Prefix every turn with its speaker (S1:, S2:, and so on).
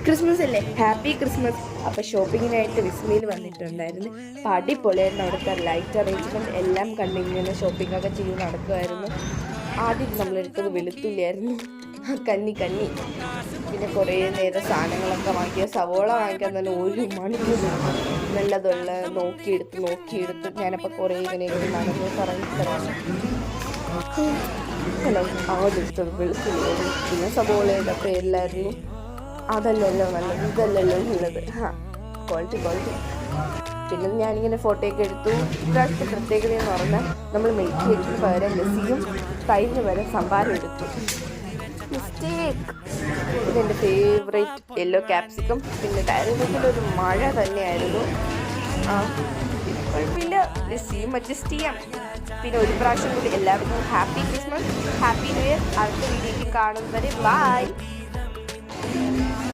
S1: Christmas അല്ലേ, happy Christmas. അപ്പോൾ ഷോപ്പിങ്ങിനായിട്ട് വിസ്മയിൽ വന്നിട്ടുണ്ടായിരുന്നു. അപ്പോൾ അടിപൊളിയായിരുന്നു അവിടുത്തെ ലൈറ്റ് അറേഞ്ച്മെൻറ്റ് എല്ലാം കണ്ടിങ്ങനെ ഷോപ്പിംഗൊക്കെ ചെയ്ത് നടക്കുമായിരുന്നു. ആദ്യം നമ്മളെടുത്തത് വെളുത്തുള്ളിയായിരുന്നു, കന്നി. പിന്നെ കുറേ നേരം സാധനങ്ങളൊക്കെ വാങ്ങിക്കുക. സവോള വാങ്ങിക്കാൻ തന്നെ 1 മണിക്കൂർ നല്ലതുള്ള നോക്കിയെടുത്ത് ഞാനപ്പോൾ കുറേ ഇങ്ങനെ നടന്നു കറങ്ങി ഹലോ ആദ്യത്തെ വെളുത്തുള്ളിയായിരുന്നു. പിന്നെ സവോളയുടെ പേരിലായിരുന്നു. അതല്ലല്ലോ നല്ലത്, ഇതല്ലല്ലോ നല്ലത്. ക്വാളിറ്റി. പിന്നെ ഞാനിങ്ങനെ ഫോട്ടോയൊക്കെ എടുത്തു. ഇപ്രാവശ്യത്തെ പ്രത്യേകത എന്ന് പറഞ്ഞാൽ നമ്മൾ മെഴുക്ക് എടുത്തിന് പകരം ലസ്സിയും തൈരിന് പകരം സംഭാരം എടുത്തു. മിസ്റ്റേക്ക്. പിന്നെ എൻ്റെ ഫേവറേറ്റ് യെല്ലോ ക്യാപ്സിക്കം. പിന്നെ ഡയറി മിൽക്കിലൊരു മഴ തന്നെയായിരുന്നു. കുഴപ്പമില്ല, ലസ്സിയും അഡ്ജസ്റ്റ് ചെയ്യാം. പിന്നെ ഒരു പ്രാവശ്യം കൂടി എല്ലാവർക്കും happy Christmas, happy new year. അടുത്ത വീഡിയോയ്ക്ക് കാണുന്നവരെ ബൈ.